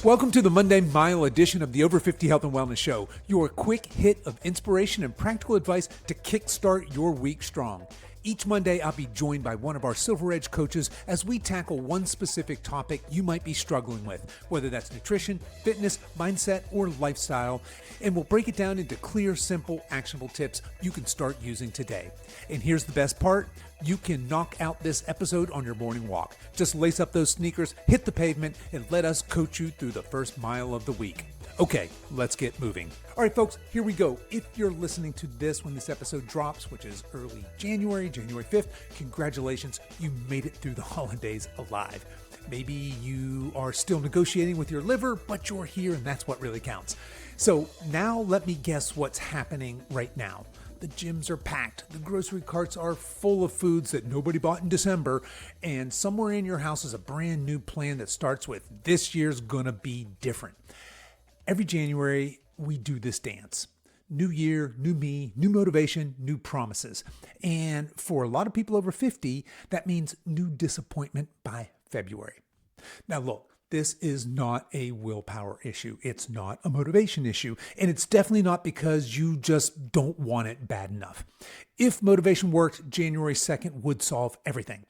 Welcome to the Monday Mile edition of the Over 50 Health and Wellness Show, your quick hit of inspiration and practical advice to kickstart your week strong. Each Monday, I'll be joined by one of our Silver Edge coaches as we tackle one specific topic you might be struggling with, whether that's nutrition, fitness, mindset, or lifestyle, and we'll break it down into clear, simple, actionable tips you can start using today. And here's the best part. You can knock out this episode on your morning walk. Just lace up those sneakers, hit the pavement, and let us coach you through the first mile of the week. Okay, let's get moving. All right, folks, here we go. If you're listening to this when this episode drops, which is early January 5th, congratulations, you made it through the holidays alive. Maybe you are still negotiating with your liver, but you're here and that's what really counts. So now let me guess what's happening right now. The gyms are packed, the grocery carts are full of foods that nobody bought in December, and somewhere in your house is a brand new plan that starts with, this year's gonna be different. Every January, we do this dance. New year, new me, new motivation, new promises. And for a lot of people over 50, that means new disappointment by February. Now look, this is not a willpower issue. It's not a motivation issue. And it's definitely not because you just don't want it bad enough. If motivation worked, January 2nd would solve everything.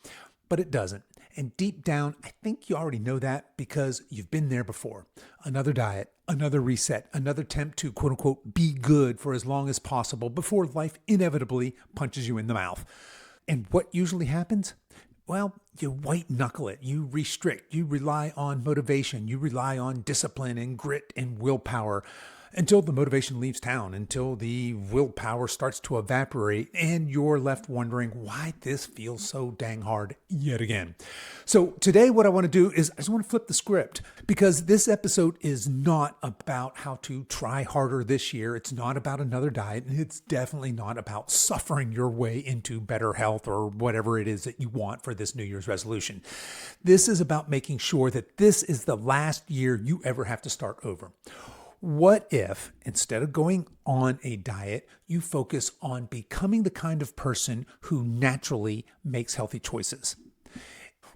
But it doesn't. And deep down, I think you already know that because you've been there before. Another diet, another reset, another attempt to quote unquote be good for as long as possible before life inevitably punches you in the mouth. And what usually happens? Well, you white knuckle it, you restrict, you rely on motivation, you rely on discipline and grit and willpower until the motivation leaves town, until the willpower starts to evaporate and you're left wondering why this feels so dang hard yet again. So today what I want to do is I just want to flip the script because this episode is not about how to try harder this year. It's not about another diet, and it's definitely not about suffering your way into better health or whatever it is that you want for this New Year's resolution. This is about making sure that this is the last year you ever have to start over. What if, instead of going on a diet, you focus on becoming the kind of person who naturally makes healthy choices?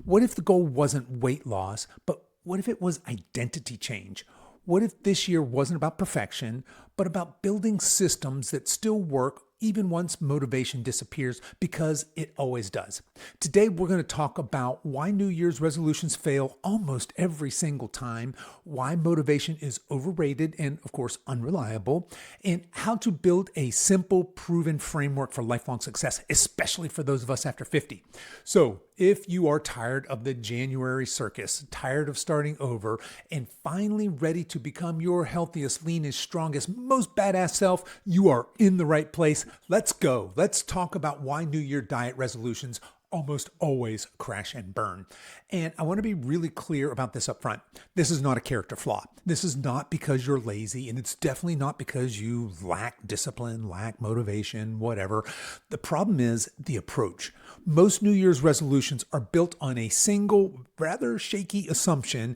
What if the goal wasn't weight loss, but what if it was identity change? What if this year wasn't about perfection, but about building systems that still work even once motivation disappears, because it always does? Today, we're going to talk about why New Year's resolutions fail almost every single time, why motivation is overrated and, of course, unreliable, and how to build a simple, proven framework for lifelong success, especially for those of us after 50. So, if you are tired of the January circus, tired of starting over, and finally ready to become your healthiest, leanest, strongest, most badass self, you are in the right place. Let's go. Let's talk about why New Year diet resolutions almost always crash and burn. And I want to be really clear about this up front. This is not a character flaw. This is not because you're lazy, and it's definitely not because you lack discipline, lack motivation, whatever. The problem is the approach. Most New Year's resolutions are built on a single, rather shaky assumption: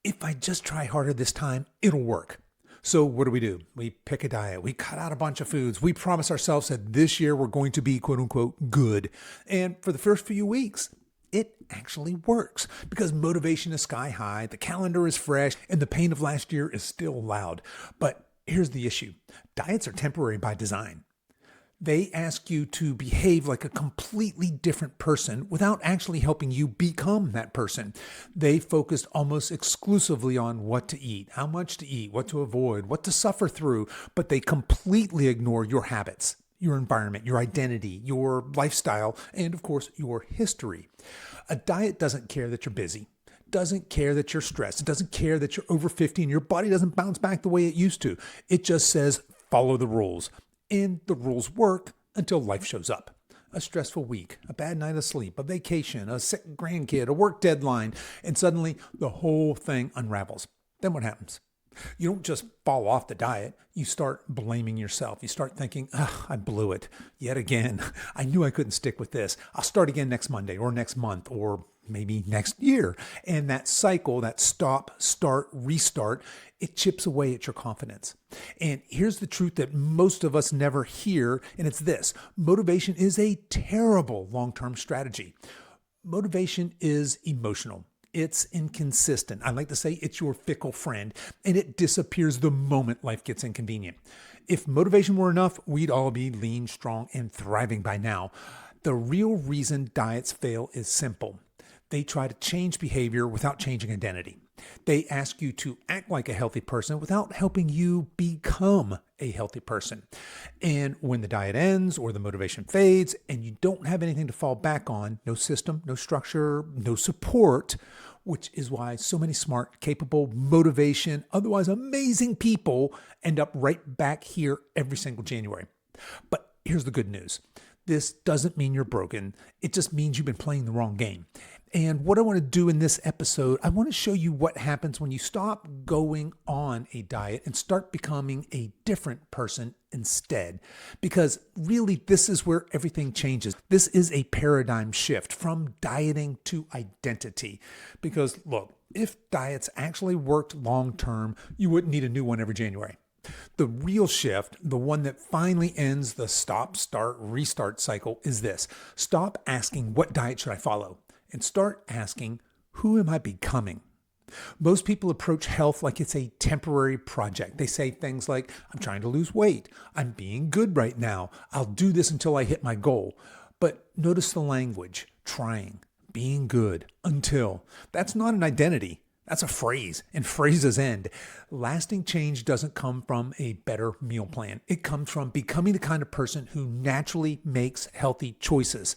if I just try harder this time, it'll work. So what do? We pick a diet. We cut out a bunch of foods. We promise ourselves that this year we're going to be quote unquote good. And for the first few weeks, it actually works because motivation is sky high, the calendar is fresh, and the pain of last year is still loud. But here's the issue. Diets are temporary by design. They ask you to behave like a completely different person without actually helping you become that person. They focused almost exclusively on what to eat, how much to eat, what to avoid, what to suffer through, but they completely ignore your habits, your environment, your identity, your lifestyle, and of course, your history. A diet doesn't care that you're busy, doesn't care that you're stressed, it doesn't care that you're over 50 and your body doesn't bounce back the way it used to. It just says, follow the rules. And the rules work until life shows up. A stressful week, a bad night of sleep, a vacation, a sick grandkid, a work deadline, and suddenly the whole thing unravels. Then what happens? You don't just fall off the diet. You start blaming yourself. You start thinking, I blew it yet again. I knew I couldn't stick with this. I'll start again next Monday or next month or maybe next year. And that cycle, that stop, start, restart, it chips away at your confidence. And here's the truth that most of us never hear, and it's this: motivation is a terrible long-term strategy. Motivation is emotional. It's inconsistent. I like to say it's your fickle friend, and it disappears the moment life gets inconvenient. If motivation were enough, we'd all be lean, strong, and thriving by now. The real reason diets fail is simple. They try to change behavior without changing identity. They ask you to act like a healthy person without helping you become a healthy person. And when the diet ends or the motivation fades and you don't have anything to fall back on, no system, no structure, no support, which is why so many smart, capable, motivation, otherwise amazing people end up right back here every single January. But here's the good news. This doesn't mean you're broken. It just means you've been playing the wrong game. And what I want to do in this episode, I want to show you what happens when you stop going on a diet and start becoming a different person instead. Because really, this is where everything changes. This is a paradigm shift from dieting to identity. Because look, if diets actually worked long term, you wouldn't need a new one every January. The real shift, the one that finally ends the stop, start, restart cycle is this. Stop asking, what diet should I follow? And start asking, who am I becoming? Most people approach health like it's a temporary project. They say things like, I'm trying to lose weight. I'm being good right now. I'll do this until I hit my goal. But notice the language, trying, being good, until. That's not an identity. That's a phrase, and phrases end. Lasting change doesn't come from a better meal plan. It comes from becoming the kind of person who naturally makes healthy choices.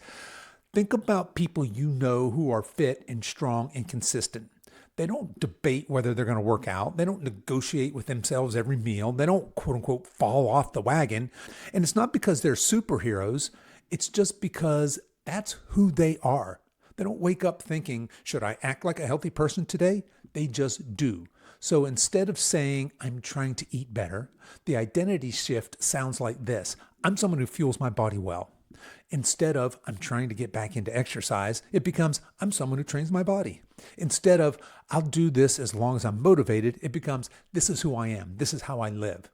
Think about people you know who are fit and strong and consistent. They don't debate whether they're going to work out. They don't negotiate with themselves every meal. They don't, quote unquote, fall off the wagon. And it's not because they're superheroes. It's just because that's who they are. They don't wake up thinking, should I act like a healthy person today? They just do. So instead of saying, I'm trying to eat better, the identity shift sounds like this. I'm someone who fuels my body well. Instead of, I'm trying to get back into exercise, it becomes, I'm someone who trains my body. Instead of, I'll do this as long as I'm motivated, it becomes, this is who I am. This is how I live.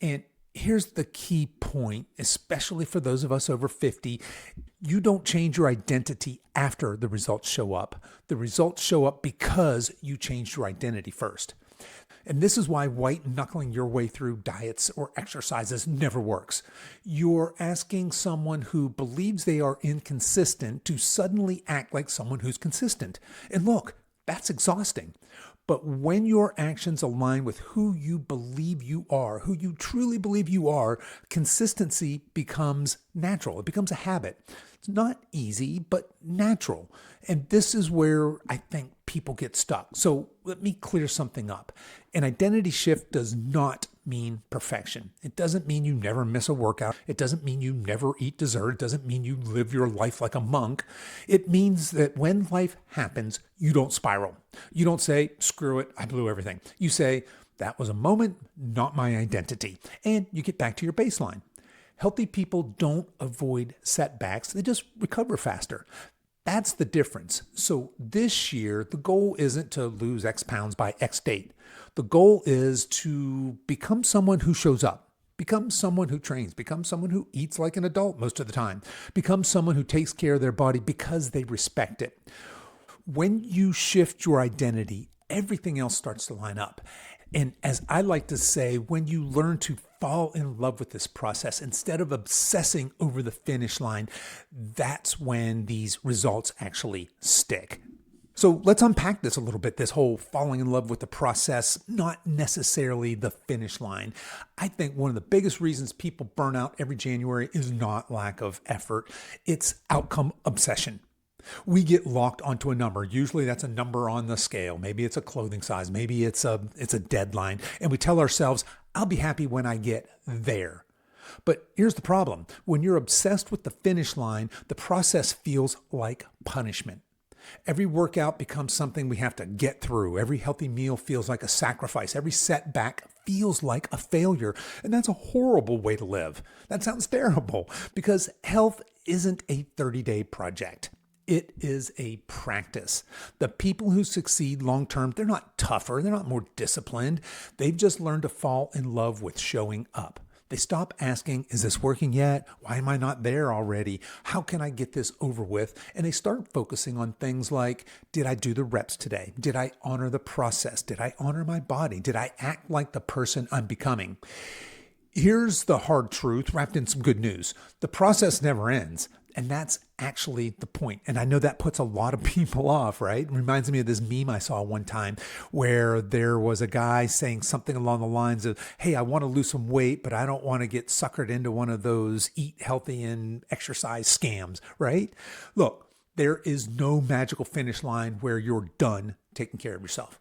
And here's the key point, especially for those of us over 50. You don't change your identity after the results show up. The results show up because you changed your identity first. And this is why white knuckling your way through diets or exercises never works. You're asking someone who believes they are inconsistent to suddenly act like someone who's consistent. And look, that's exhausting. But when your actions align with who you believe you are, who you truly believe you are, consistency becomes natural. It becomes a habit. It's not easy, but natural. And this is where I think people get stuck. So let me clear something up. An identity shift does not mean perfection. It doesn't mean you never miss a workout. It doesn't mean you never eat dessert. It doesn't mean you live your life like a monk. It means that when life happens, you don't spiral. You don't say, screw it, I blew everything. You say, that was a moment, not my identity. And you get back to your baseline. Healthy people don't avoid setbacks. They just recover faster. That's the difference. So this year, the goal isn't to lose X pounds by X date. The goal is to become someone who shows up, become someone who trains, become someone who eats like an adult most of the time, become someone who takes care of their body because they respect it. When you shift your identity, everything else starts to line up. And as I like to say, when you learn to fall in love with this process instead of obsessing over the finish line, that's when these results actually stick. So let's unpack this a little bit, this whole falling in love with the process, not necessarily the finish line. I think one of the biggest reasons people burn out every January is not lack of effort. It's outcome obsession. We get locked onto a number. Usually that's a number on the scale. Maybe it's a clothing size. Maybe it's a deadline. And we tell ourselves, I'll be happy when I get there. But here's the problem. When you're obsessed with the finish line, the process feels like punishment. Every workout becomes something we have to get through. Every healthy meal feels like a sacrifice. Every setback feels like a failure. And that's a horrible way to live. That sounds terrible because health isn't a 30-day project. It is a practice. The people who succeed long-term, they're not tougher. They're not more disciplined. They've just learned to fall in love with showing up. They stop asking, is this working yet? Why am I not there already? How can I get this over with? And they start focusing on things like, did I do the reps today? Did I honor the process? Did I honor my body? Did I act like the person I'm becoming? Here's the hard truth wrapped in some good news. The process never ends. And that's actually the point. And I know that puts a lot of people off, right? It reminds me of this meme I saw one time where there was a guy saying something along the lines of, hey, I want to lose some weight, but I don't want to get suckered into one of those eat healthy and exercise scams, right? Look, there is no magical finish line where you're done taking care of yourself.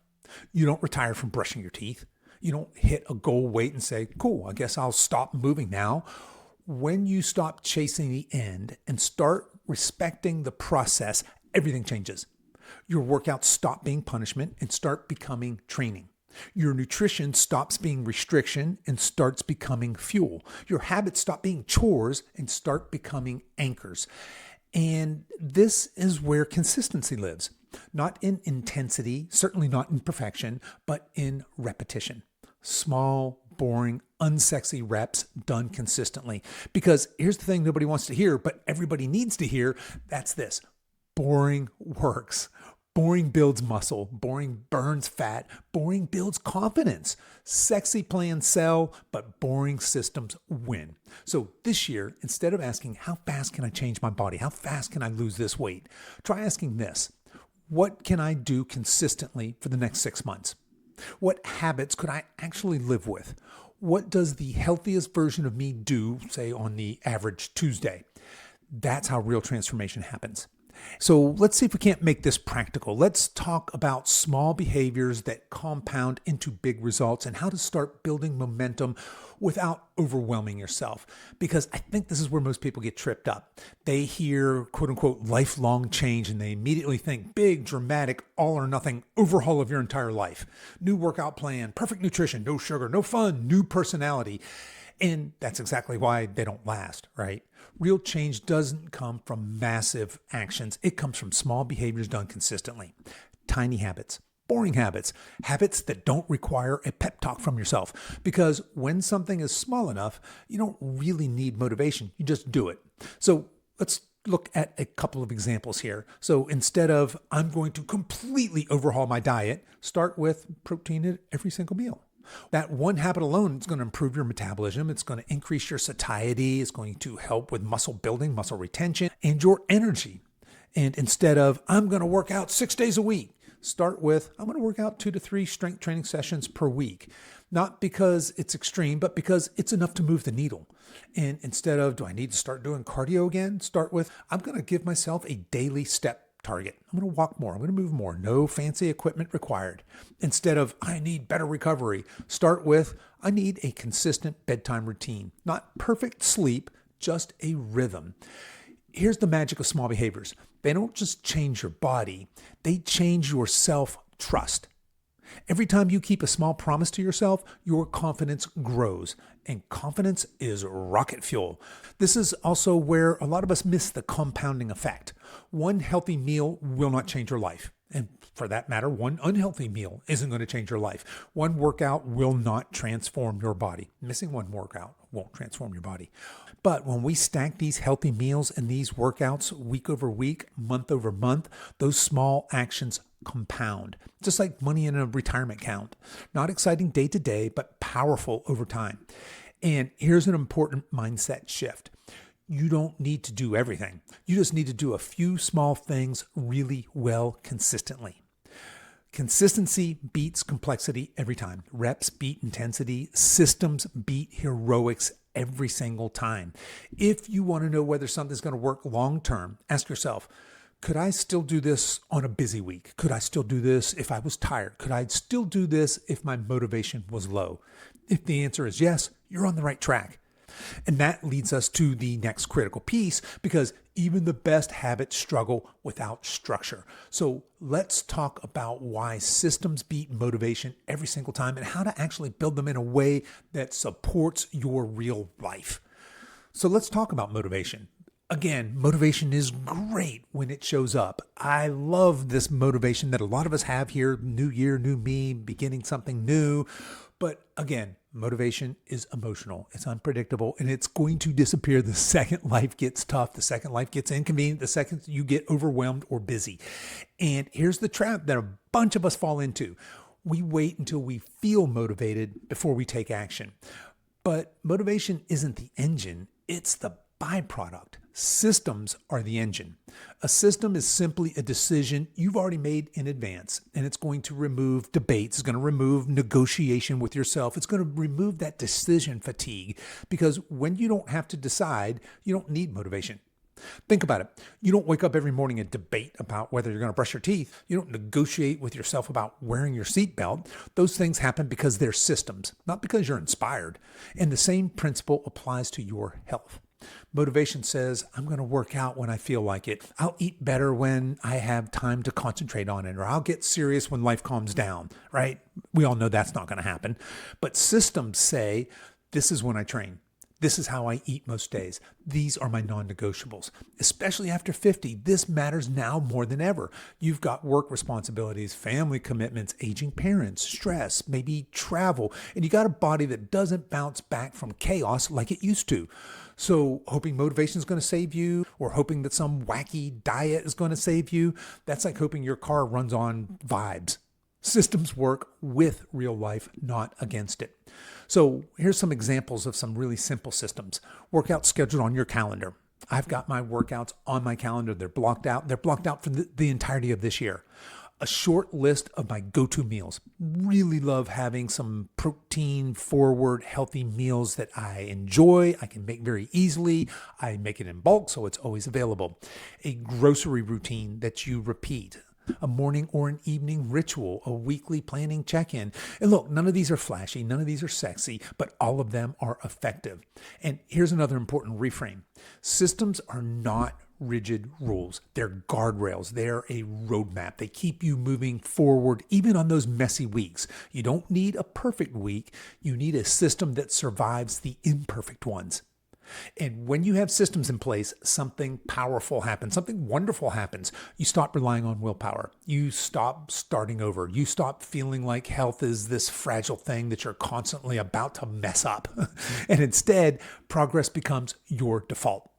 You don't retire from brushing your teeth. You don't hit a goal weight and say, cool, I guess I'll stop moving now. When you stop chasing the end and start respecting the process, everything changes. Your workouts stop being punishment and start becoming training. Your nutrition stops being restriction and starts becoming fuel. Your habits stop being chores and start becoming anchors. And this is where consistency lives. Not in intensity, certainly not in perfection, but in repetition. Small, boring, unsexy reps done consistently. Because here's the thing nobody wants to hear, but everybody needs to hear. That's this. Boring works. Boring builds muscle. Boring burns fat. Boring builds confidence. Sexy plans sell, but boring systems win. So this year, instead of asking, how fast can I change my body? How fast can I lose this weight? Try asking this. What can I do consistently for the next 6 months? What habits could I actually live with? What does the healthiest version of me do, say, on the average Tuesday? That's how real transformation happens. So let's see if we can't make this practical. Let's talk about small behaviors that compound into big results and how to start building momentum without overwhelming yourself. Because I think this is where most people get tripped up. They hear, quote unquote, lifelong change, and they immediately think big, dramatic, all or nothing overhaul of your entire life. New workout plan, perfect nutrition, no sugar, no fun, new personality. And that's exactly why they don't last, right? Real change doesn't come from massive actions. It comes from small behaviors done consistently. Tiny habits, boring habits, habits that don't require a pep talk from yourself. Because when something is small enough, you don't really need motivation. You just do it. So let's look at a couple of examples here. So instead of, I'm going to completely overhaul my diet, start with protein at every single meal. That one habit alone is going to improve your metabolism. It's going to increase your satiety. It's going to help with muscle building, muscle retention, and your energy. And instead of, I'm going to work out 6 days a week, start with, I'm going to work out 2 to 3 strength training sessions per week. Not because it's extreme, but because it's enough to move the needle. And instead of, do I need to start doing cardio again? Start with, I'm going to give myself a daily step target. I'm going to walk more. I'm going to move more. No fancy equipment required. Instead of, I need better recovery, start with, I need a consistent bedtime routine. Not perfect sleep, just a rhythm. Here's the magic of small behaviors. They don't just change your body, they change your self-trust. Every time you keep a small promise to yourself, your confidence grows. And confidence is rocket fuel. This is also where a lot of us miss the compounding effect. One healthy meal will not change your life. And for that matter, one unhealthy meal isn't going to change your life. One workout will not transform your body. Missing one workout won't transform your body. But when we stack these healthy meals and these workouts week over week, month over month, those small actions compound, just like money in a retirement account. Not exciting day to day, but powerful over time. And here's an important mindset shift. You don't need to do everything. You just need to do a few small things really well consistently. Consistency beats complexity every time. Reps beat intensity. Systems beat heroics every single time. If you want to know whether something's going to work long term, ask yourself, could I still do this on a busy week? Could I still do this if I was tired? Could I still do this if my motivation was low? If the answer is yes, you're on the right track. And that leads us to the next critical piece, because even the best habits struggle without structure. So let's talk about why systems beat motivation every single time and how to actually build them in a way that supports your real life. So let's talk about motivation. Again, motivation is great when it shows up. I love this motivation that a lot of us have here. New year, new me, beginning something new. But again, motivation is emotional. It's unpredictable, and it's going to disappear the second life gets tough, the second life gets inconvenient, the second you get overwhelmed or busy. And here's the trap that a bunch of us fall into. We wait until we feel motivated before we take action. But motivation isn't the engine, it's the byproduct. Systems are the engine. A system is simply a decision you've already made in advance, and it's going to remove debates, it's going to remove negotiation with yourself, it's going to remove that decision fatigue, because when you don't have to decide, you don't need motivation. Think about it. You don't wake up every morning and debate about whether you're going to brush your teeth. You don't negotiate with yourself about wearing your seatbelt. Those things happen because they're systems, not because you're inspired. And the same principle applies to your health. Motivation says, I'm going to work out when I feel like it. I'll eat better when I have time to concentrate on it, or I'll get serious when life calms down, right? We all know that's not going to happen. But systems say, this is when I train. This is how I eat most days. These are my non-negotiables. Especially after 50, this matters now more than ever. You've got work responsibilities, family commitments, aging parents, stress, maybe travel, and you got a body that doesn't bounce back from chaos like it used to. So hoping motivation is going to save you, or hoping that some wacky diet is going to save you, that's like hoping your car runs on vibes. Systems work with real life, not against it. So here's some examples of some really simple systems. Workout scheduled on your calendar. I've got my workouts on my calendar. They're blocked out. They're blocked out for the entirety of this year. A short list of my go-to meals. Really love having some protein-forward, healthy meals that I enjoy. I can make very easily. I make it in bulk, so it's always available. A grocery routine that you repeat. A morning or an evening ritual, a weekly planning check-in. And look, none of these are flashy, none of these are sexy, but all of them are effective. And here's another important reframe. Systems are not rigid rules. They're guardrails. They're a roadmap. They keep you moving forward even on those messy weeks. You don't need a perfect week. You need a system that survives the imperfect ones. And when you have systems in place, something powerful happens, something wonderful happens. You stop relying on willpower. You stop starting over. You stop feeling like health is this fragile thing that you're constantly about to mess up. And instead, progress becomes your default.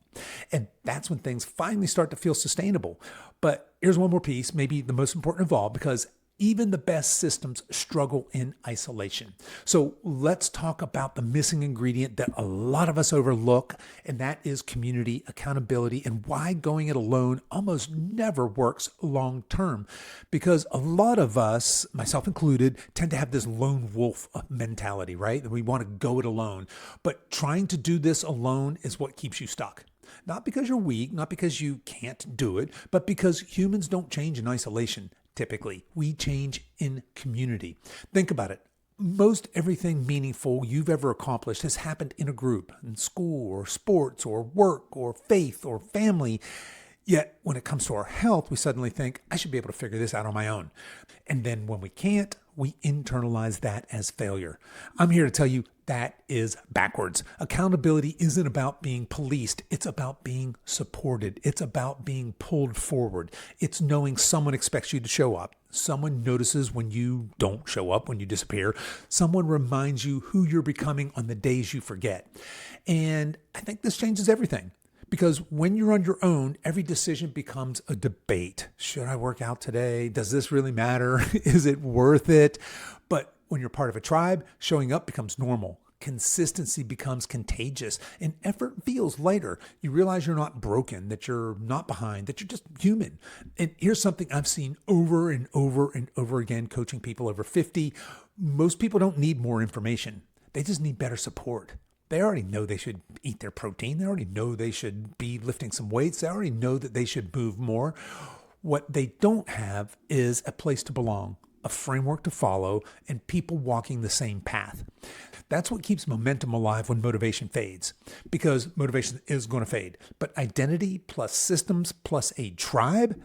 And that's when things finally start to feel sustainable. But here's one more piece, maybe the most important of all, because even the best systems struggle in isolation. So let's talk about the missing ingredient that a lot of us overlook, and that is community accountability, and why going it alone almost never works long term. Because a lot of us, myself included, tend to have this lone wolf mentality, right? That we want to go it alone. But trying to do this alone is what keeps you stuck. Not because you're weak, not because you can't do it, but because humans don't change in isolation. Typically, we change in community. Think about it. Most everything meaningful you've ever accomplished has happened in a group, in school or sports or work or faith or family. Yet when it comes to our health, we suddenly think, I should be able to figure this out on my own. And then when we can't, we internalize that as failure. I'm here to tell you that is backwards. Accountability isn't about being policed. It's about being supported. It's about being pulled forward. It's knowing someone expects you to show up. Someone notices when you don't show up, when you disappear. Someone reminds you who you're becoming on the days you forget. And I think this changes everything. Because when you're on your own, every decision becomes a debate. Should I work out today? Does this really matter? Is it worth it? But when you're part of a tribe, showing up becomes normal. Consistency becomes contagious, and effort feels lighter. You realize you're not broken, that you're not behind, that you're just human. And here's something I've seen over and over and over again coaching people over 50. Most people don't need more information. They just need better support. They already know they should eat their protein. They already know they should be lifting some weights. They already know that they should move more. What they don't have is a place to belong, a framework to follow, and people walking the same path. That's what keeps momentum alive when motivation fades, because motivation is going to fade. But identity plus systems plus a tribe,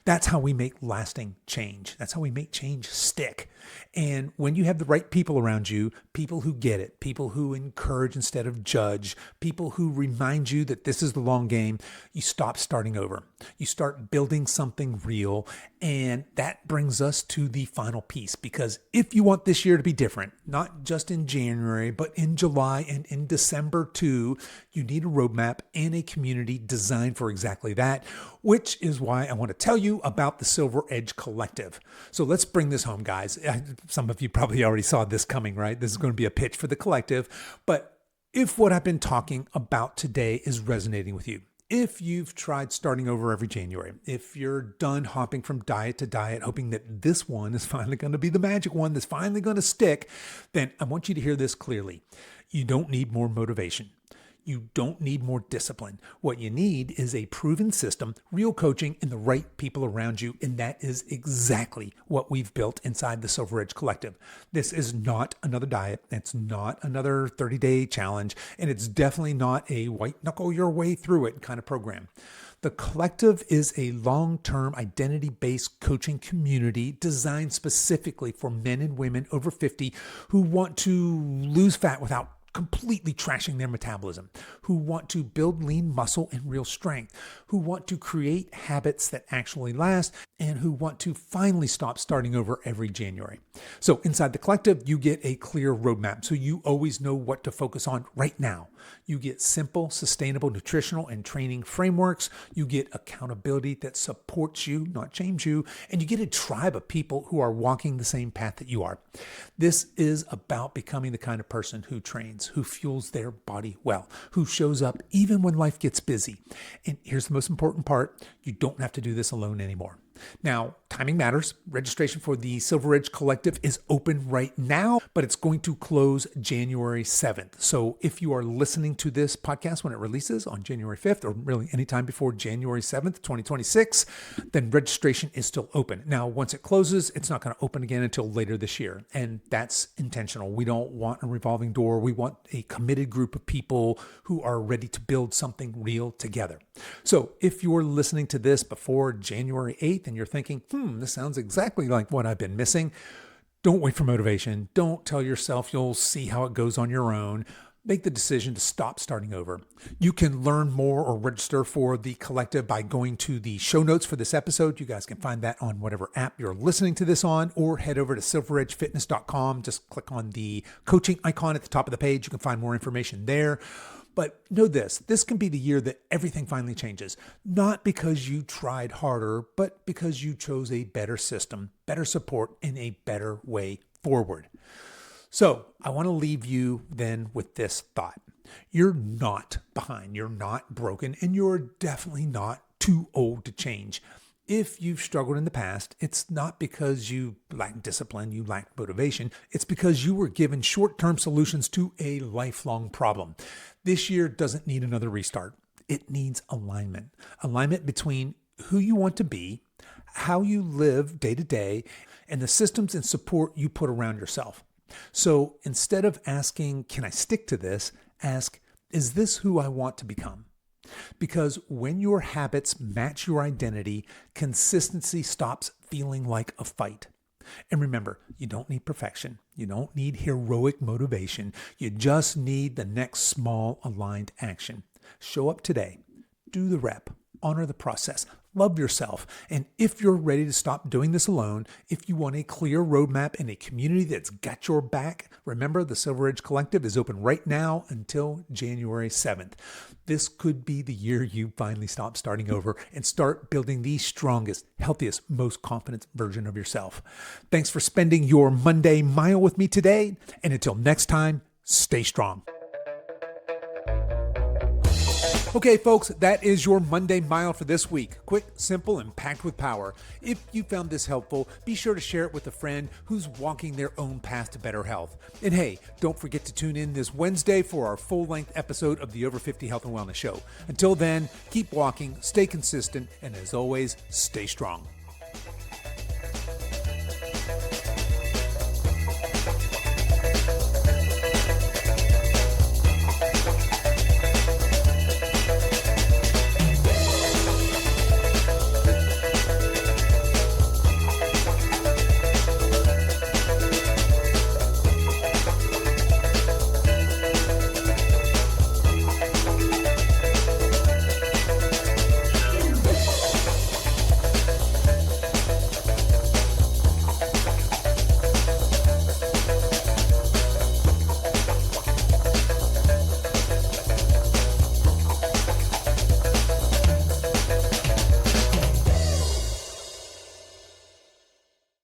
That's how we make lasting change. That's how we make change stick. And when you have the right people around you, people who get it, people who encourage instead of judge, people who remind you that this is the long game, you stop starting over. You start building something real. And that brings us to the final piece, because if you want this year to be different, not just in January, but in July and in December too, you need a roadmap and a community designed for exactly that, which is why I want to tell you about the Silver Edge Collective. So let's bring this home, guys. Some of you probably already saw this coming, right? This is going to be a pitch for the collective. But if what I've been talking about today is resonating with you, if you've tried starting over every January, if you're done hopping from diet to diet, hoping that this one is finally going to be the magic one that's finally going to stick, then I want you to hear this clearly. You don't need more motivation. You don't need more discipline. What you need is a proven system, real coaching, and the right people around you. And that is exactly what we've built inside the Silver Edge Collective. This is not another diet. It's not another 30-day challenge. And it's definitely not a white knuckle your way through it kind of program. The collective is a long-term identity-based coaching community designed specifically for men and women over 50 who want to lose fat without completely trashing their metabolism, who want to build lean muscle and real strength, who want to create habits that actually last, and who want to finally stop starting over every January. So inside the collective, you get a clear roadmap, so you always know what to focus on right now. You get simple, sustainable nutritional and training frameworks. You get accountability that supports you, not shames you, and you get a tribe of people who are walking the same path that you are. This is about becoming the kind of person who trains, who fuels their body well, who shows up even when life gets busy. And here's the most important part. You don't have to do this alone anymore. Now, timing matters. Registration for the Silver Edge Collective is open right now, but it's going to close January 7th. So if you are listening to this podcast when it releases on January 5th, or really anytime before January 7th, 2026, then registration is still open. Now, once it closes, it's not going to open again until later this year. And that's intentional. We don't want a revolving door. We want a committed group of people who are ready to build something real together. So if you're listening to this before January 8th, and you're thinking, this sounds exactly like what I've been missing, don't wait for motivation. Don't tell yourself you'll see how it goes on your own. Make the decision to stop starting over. You can learn more or register for the collective by going to the show notes for this episode. You guys can find that on whatever app you're listening to this on, or head over to silveredgefitness.com. Just click on the coaching icon at the top of the page. You can find more information there. But know this can be the year that everything finally changes, not because you tried harder, but because you chose a better system, better support, and a better way forward. So I want to leave you then with this thought. You're not behind, you're not broken, and you're definitely not too old to change. If you've struggled in the past, it's not because you lack discipline, you lack motivation. It's because you were given short-term solutions to a lifelong problem. This year doesn't need another restart. It needs alignment. Alignment between who you want to be, how you live day to day, and the systems and support you put around yourself. So instead of asking, can I stick to this? Ask, is this who I want to become? Because when your habits match your identity, consistency stops feeling like a fight. And remember, you don't need perfection. You don't need heroic motivation. You just need the next small aligned action. Show up today. Do the rep. Honor the process. Love yourself. And if you're ready to stop doing this alone, if you want a clear roadmap and a community that's got your back, remember the Silver Edge Collective is open right now until January 7th. This could be the year you finally stop starting over and start building the strongest, healthiest, most confident version of yourself. Thanks for spending your Monday mile with me today. And until next time, stay strong. Okay, folks, that is your Monday Mile for this week. Quick, simple, and packed with power. If you found this helpful, be sure to share it with a friend who's walking their own path to better health. And hey, don't forget to tune in this Wednesday for our full-length episode of the Over 50 Health and Wellness Show. Until then, keep walking, stay consistent, and as always, stay strong.